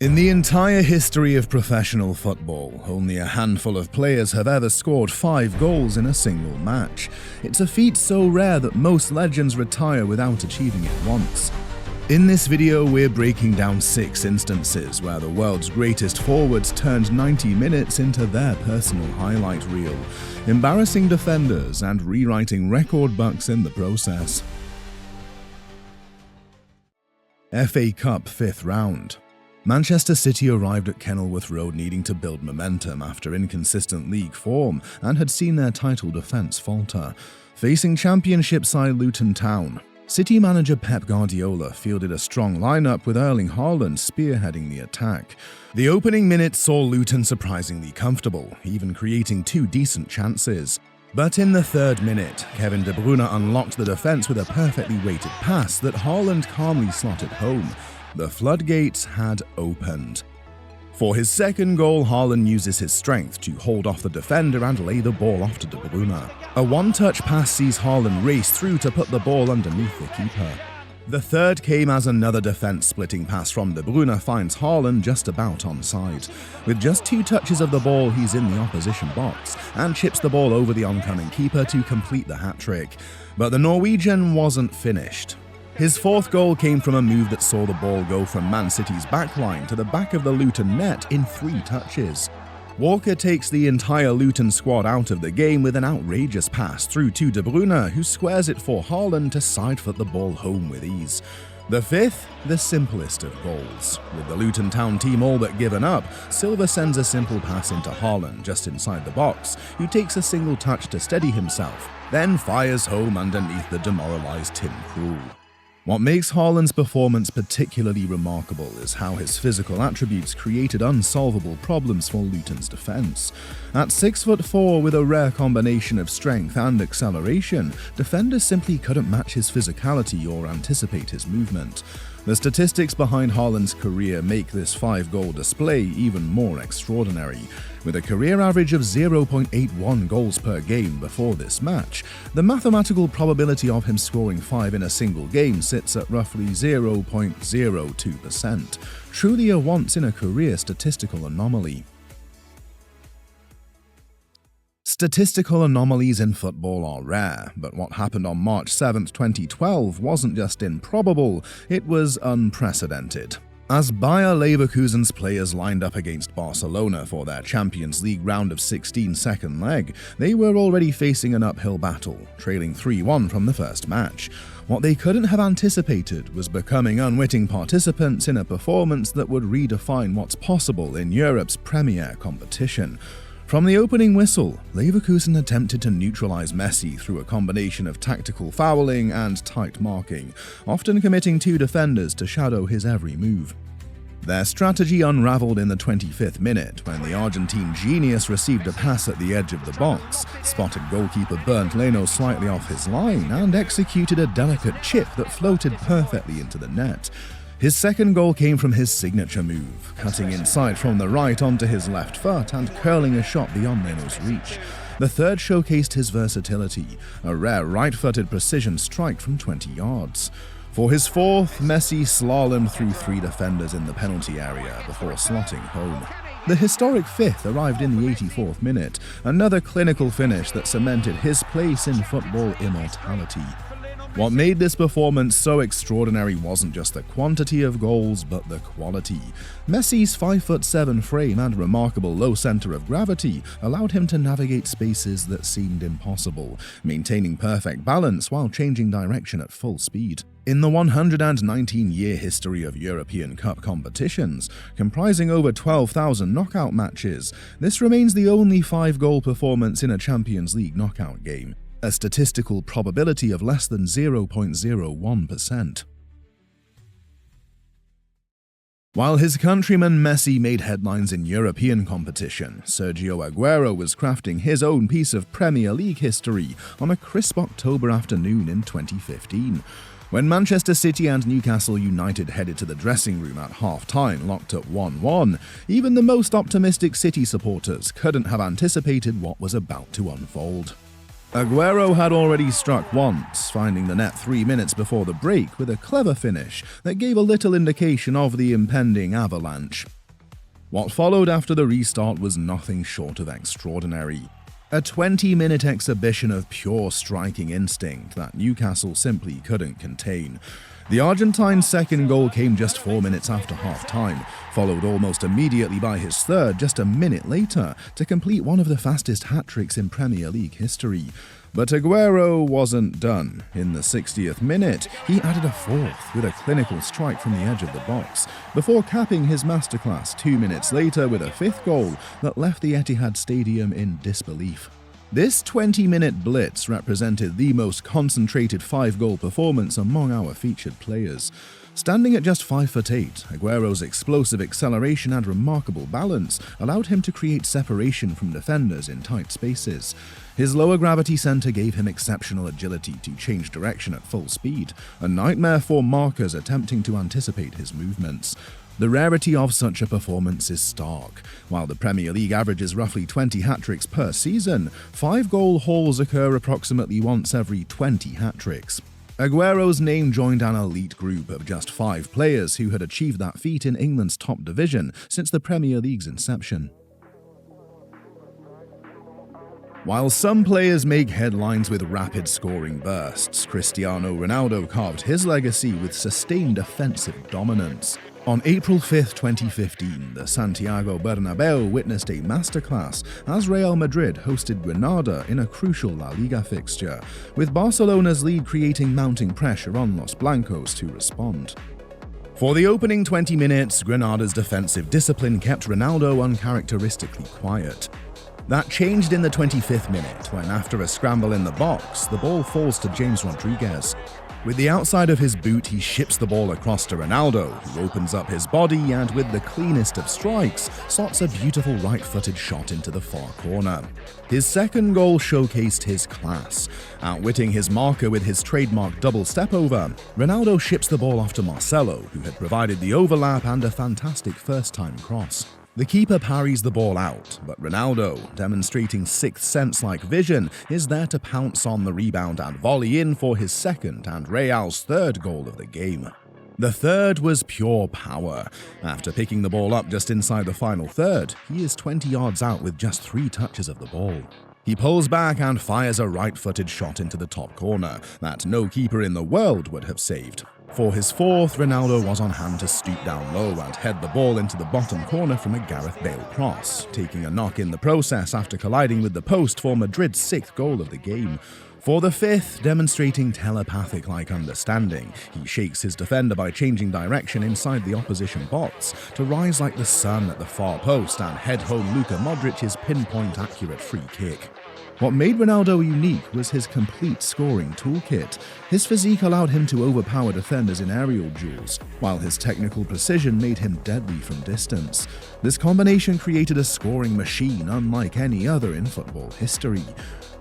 In the entire history of professional football, only a handful of players have ever scored 5 goals in a single match. It's a feat so rare that most legends retire without achieving it once. In this video, we're breaking down 6 instances where the world's greatest forwards turned 90 minutes into their personal highlight reel, embarrassing defenders and rewriting record books in the process. FA Cup 5th round. Manchester City arrived at Kenilworth Road needing to build momentum after inconsistent league form and had seen their title defence falter. Facing Championship side Luton Town, City manager Pep Guardiola fielded a strong lineup with Erling Haaland spearheading the attack. The opening minutes saw Luton surprisingly comfortable, even creating 2 decent chances. But in the 3rd minute, Kevin De Bruyne unlocked the defence with a perfectly weighted pass that Haaland calmly slotted home. The floodgates had opened. For his second goal, Haaland uses his strength to hold off the defender and lay the ball off to De Bruyne. A one-touch pass sees Haaland race through to put the ball underneath the keeper. The third came as another defence-splitting pass from De Bruyne finds Haaland just about onside. With just 2 touches of the ball, he's in the opposition box and chips the ball over the oncoming keeper to complete the hat-trick. But the Norwegian wasn't finished. His 4th goal came from a move that saw the ball go from Man City's backline to the back of the Luton net in 3 touches. Walker takes the entire Luton squad out of the game with an outrageous pass through to De Bruyne, who squares it for Haaland to side-foot the ball home with ease. The 5th, the simplest of goals. With the Luton Town team all but given up, Silva sends a simple pass into Haaland just inside the box, who takes a single touch to steady himself, then fires home underneath the demoralised Tim Krul. What makes Haaland's performance particularly remarkable is how his physical attributes created unsolvable problems for Luton's defence. At 6'4" with a rare combination of strength and acceleration, defenders simply couldn't match his physicality or anticipate his movement. The statistics behind Haaland's career make this 5-goal display even more extraordinary. With a career average of 0.81 goals per game before this match, the mathematical probability of him scoring 5 in a single game sits at roughly 0.02%. Truly a once-in-a-career statistical anomaly. Statistical anomalies in football are rare, but what happened on March 7, 2012 wasn't just improbable, it was unprecedented. As Bayer Leverkusen's players lined up against Barcelona for their Champions League round of 16 second leg, they were already facing an uphill battle, trailing 3-1 from the first match. What they couldn't have anticipated was becoming unwitting participants in a performance that would redefine what's possible in Europe's premier competition. From the opening whistle, Leverkusen attempted to neutralize Messi through a combination of tactical fouling and tight marking, often committing 2 defenders to shadow his every move. Their strategy unraveled in the 25th minute when the Argentine genius received a pass at the edge of the box, spotted goalkeeper Bernd Leno slightly off his line, and executed a delicate chip that floated perfectly into the net. His second goal came from his signature move, cutting inside from the right onto his left foot and curling a shot beyond Leno's reach. The third showcased his versatility, a rare right-footed precision strike from 20 yards. For his 4th, Messi slalomed through 3 defenders in the penalty area before slotting home. The historic 5th arrived in the 84th minute, another clinical finish that cemented his place in football immortality. What made this performance so extraordinary wasn't just the quantity of goals, but the quality. Messi's 5'7" frame and remarkable low center of gravity allowed him to navigate spaces that seemed impossible, maintaining perfect balance while changing direction at full speed. In the 119-year history of European Cup competitions, comprising over 12,000 knockout matches, this remains the only 5-goal performance in a Champions League knockout game. A statistical probability of less than 0.01%. While his countryman Messi made headlines in European competition, Sergio Aguero was crafting his own piece of Premier League history on a crisp October afternoon in 2015. When Manchester City and Newcastle United headed to the dressing room at half-time locked at 1-1, even the most optimistic City supporters couldn't have anticipated what was about to unfold. Aguero had already struck once, finding the net 3 minutes before the break with a clever finish that gave a little indication of the impending avalanche. What followed after the restart was nothing short of extraordinary. A 20-minute exhibition of pure striking instinct that Newcastle simply couldn't contain. The Argentine's second goal came just 4 minutes after half-time, followed almost immediately by his third just a minute later to complete one of the fastest hat-tricks in Premier League history. But Aguero wasn't done. In the 60th minute, he added a fourth with a clinical strike from the edge of the box, before capping his masterclass 2 minutes later with a fifth goal that left the Etihad Stadium in disbelief. This 20-minute blitz represented the most concentrated 5-goal performance among our featured players. Standing at just 5'8", Aguero's explosive acceleration and remarkable balance allowed him to create separation from defenders in tight spaces. His lower gravity center gave him exceptional agility to change direction at full speed, a nightmare for markers attempting to anticipate his movements. The rarity of such a performance is stark. While the Premier League averages roughly 20 hat-tricks per season, 5-goal hauls occur approximately once every 20 hat-tricks. Aguero's name joined an elite group of just 5 players who had achieved that feat in England's top division since the Premier League's inception. While some players make headlines with rapid scoring bursts, Cristiano Ronaldo carved his legacy with sustained offensive dominance. On April 5, 2015, the Santiago Bernabeu witnessed a masterclass as Real Madrid hosted Granada in a crucial La Liga fixture, with Barcelona's lead creating mounting pressure on Los Blancos to respond. For the opening 20 minutes, Granada's defensive discipline kept Ronaldo uncharacteristically quiet. That changed in the 25th minute when, after a scramble in the box, the ball falls to James Rodriguez. With the outside of his boot, he ships the ball across to Ronaldo, who opens up his body and, with the cleanest of strikes, slots a beautiful right-footed shot into the far corner. His second goal showcased his class. Outwitting his marker with his trademark double step-over, Ronaldo ships the ball off to Marcelo, who had provided the overlap and a fantastic first-time cross. The keeper parries the ball out, but Ronaldo, demonstrating sixth sense-like vision, is there to pounce on the rebound and volley in for his second and Real's third goal of the game. The third was pure power. After picking the ball up just inside the final third, he is 20 yards out with just 3 touches of the ball. He pulls back and fires a right-footed shot into the top corner that no keeper in the world would have saved. For his fourth, Ronaldo was on hand to stoop down low and head the ball into the bottom corner from a Gareth Bale cross, taking a knock in the process after colliding with the post for Madrid's 6th goal of the game. For the fifth, demonstrating telepathic-like understanding, he shakes his defender by changing direction inside the opposition box to rise like the sun at the far post and head home Luka Modric's pinpoint-accurate free kick. What made Ronaldo unique was his complete scoring toolkit. His physique allowed him to overpower defenders in aerial duels, while his technical precision made him deadly from distance. This combination created a scoring machine unlike any other in football history.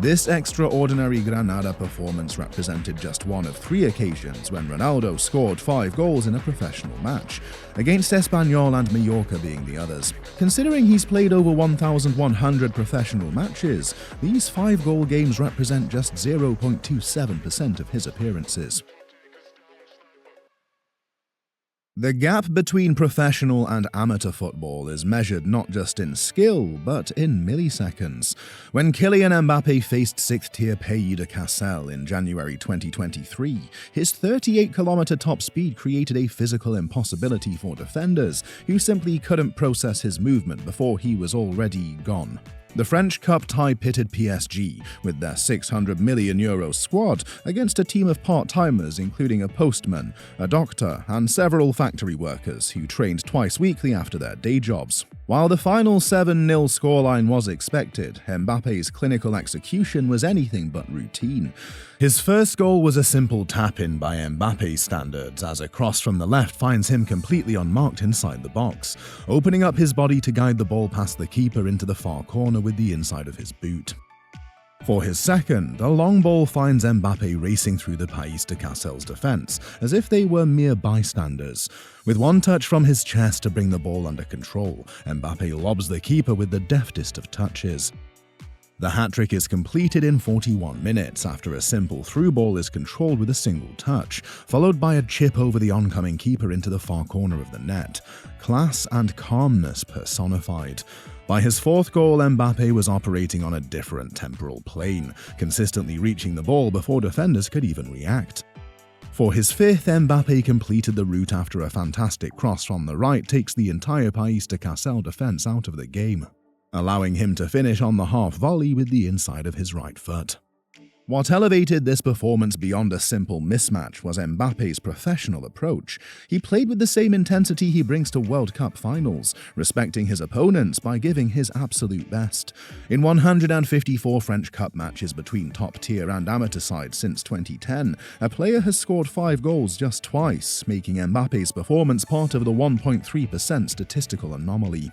This extraordinary Granada performance represented just one of 3 occasions when Ronaldo scored 5 goals in a professional match, against Espanyol and Mallorca being the others. Considering he's played over 1,100 professional matches, these 5-goal games represent just 0.27% of his appearances. The gap between professional and amateur football is measured not just in skill, but in milliseconds. When Kylian Mbappé faced 6th-tier Pays de Cassel in January 2023, his 38-kilometer top speed created a physical impossibility for defenders, who simply couldn't process his movement before he was already gone. The French Cup tie pitted PSG, with their €600 million squad, against a team of part-timers including a postman, a doctor, and several factory workers who trained twice weekly after their day jobs. While the final 7-0 scoreline was expected, Mbappé's clinical execution was anything but routine. His first goal was a simple tap-in by Mbappé's standards, as a cross from the left finds him completely unmarked inside the box, opening up his body to guide the ball past the keeper into the far corner with the inside of his boot. For his second, a long ball finds Mbappé racing through the Pays de Cassel's defense, as if they were mere bystanders. With one touch from his chest to bring the ball under control, Mbappé lobs the keeper with the deftest of touches. The hat-trick is completed in 41 minutes after a simple through ball is controlled with a single touch, followed by a chip over the oncoming keeper into the far corner of the net. Class and calmness personified. By his fourth goal, Mbappé was operating on a different temporal plane, consistently reaching the ball before defenders could even react. For his fifth, Mbappé completed the route after a fantastic cross from the right takes the entire Pays de Cassel defense out of the game, allowing him to finish on the half volley with the inside of his right foot. What elevated this performance beyond a simple mismatch was Mbappé's professional approach. He played with the same intensity he brings to World Cup finals, respecting his opponents by giving his absolute best. In 154 French Cup matches between top-tier and amateur sides since 2010, a player has scored 5 goals just twice, making Mbappé's performance part of the 1.3% statistical anomaly.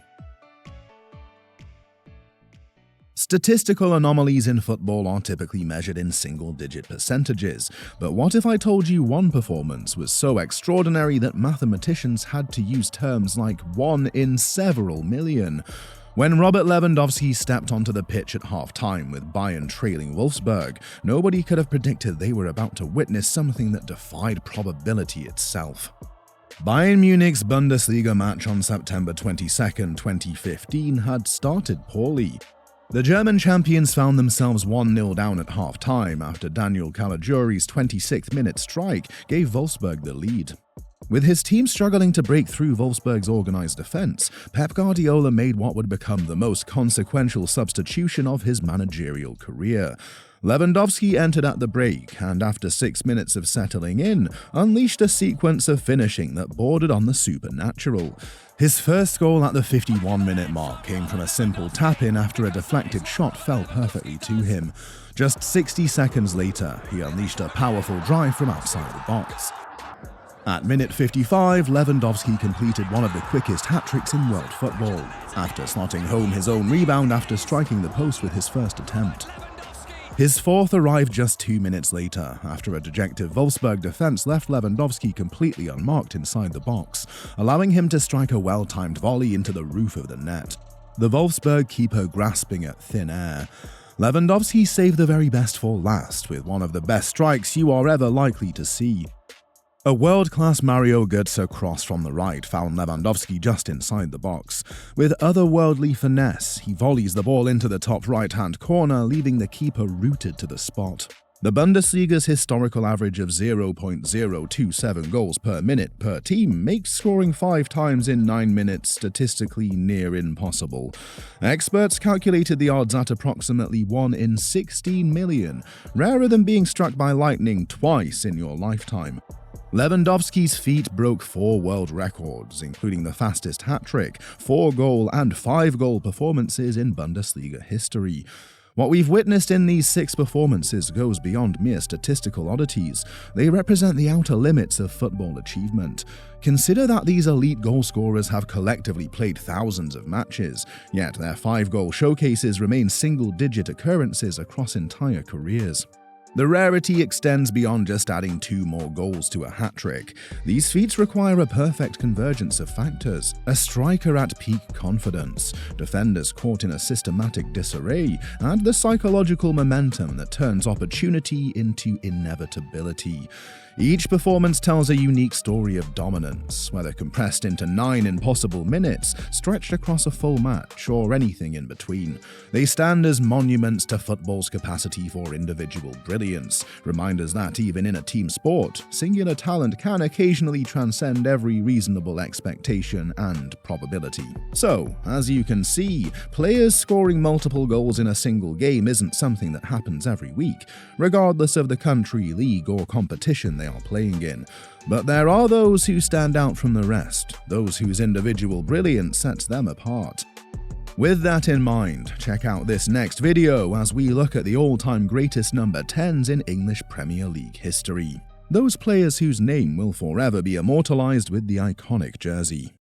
Statistical anomalies in football are typically measured in single-digit percentages, but what if I told you one performance was so extraordinary that mathematicians had to use terms like 1 in several million? When Robert Lewandowski stepped onto the pitch at half-time with Bayern trailing Wolfsburg, nobody could have predicted they were about to witness something that defied probability itself. Bayern Munich's Bundesliga match on September 22, 2015 had started poorly. The German champions found themselves 1-0 down at half-time after Daniel Caligiuri's 26th-minute strike gave Wolfsburg the lead. With his team struggling to break through Wolfsburg's organized defense, Pep Guardiola made what would become the most consequential substitution of his managerial career. Lewandowski entered at the break and, after 6 minutes of settling in, unleashed a sequence of finishing that bordered on the supernatural. His first goal at the 51-minute mark came from a simple tap-in after a deflected shot fell perfectly to him. Just 60 seconds later, he unleashed a powerful drive from outside the box. At minute 55, Lewandowski completed one of the quickest hat-tricks in world football, after slotting home his own rebound after striking the post with his first attempt. His fourth arrived just 2 minutes later, after a dejected Wolfsburg defense left Lewandowski completely unmarked inside the box, allowing him to strike a well-timed volley into the roof of the net, the Wolfsburg keeper grasping at thin air. Lewandowski saved the very best for last with one of the best strikes you are ever likely to see. A world-class Mario Götze cross from the right found Lewandowski just inside the box. With otherworldly finesse, he volleys the ball into the top right-hand corner, leaving the keeper rooted to the spot. The Bundesliga's historical average of 0.027 goals per minute per team makes scoring 5 times in 9 minutes statistically near impossible. Experts calculated the odds at approximately 1 in 16 million, rarer than being struck by lightning twice in your lifetime. Lewandowski's feat broke 4 world records, including the fastest hat-trick, 4-goal and 5-goal performances in Bundesliga history. What we've witnessed in these 6 performances goes beyond mere statistical oddities. They represent the outer limits of football achievement. Consider that these elite goal scorers have collectively played thousands of matches, yet their 5-goal showcases remain single-digit occurrences across entire careers. The rarity extends beyond just adding 2 more goals to a hat-trick. These feats require a perfect convergence of factors: a striker at peak confidence, defenders caught in a systematic disarray, and the psychological momentum that turns opportunity into inevitability. Each performance tells a unique story of dominance, whether compressed into 9 impossible minutes, stretched across a full match, or anything in between. They stand as monuments to football's capacity for individual brilliance, reminders that even in a team sport, singular talent can occasionally transcend every reasonable expectation and probability. So, as you can see, players scoring multiple goals in a single game isn't something that happens every week, regardless of the country, league, or competition they are playing in. But there are those who stand out from the rest, those whose individual brilliance sets them apart. With that in mind, check out this next video as we look at the all-time greatest number 10s in English Premier League history. Those players whose name will forever be immortalized with the iconic jersey.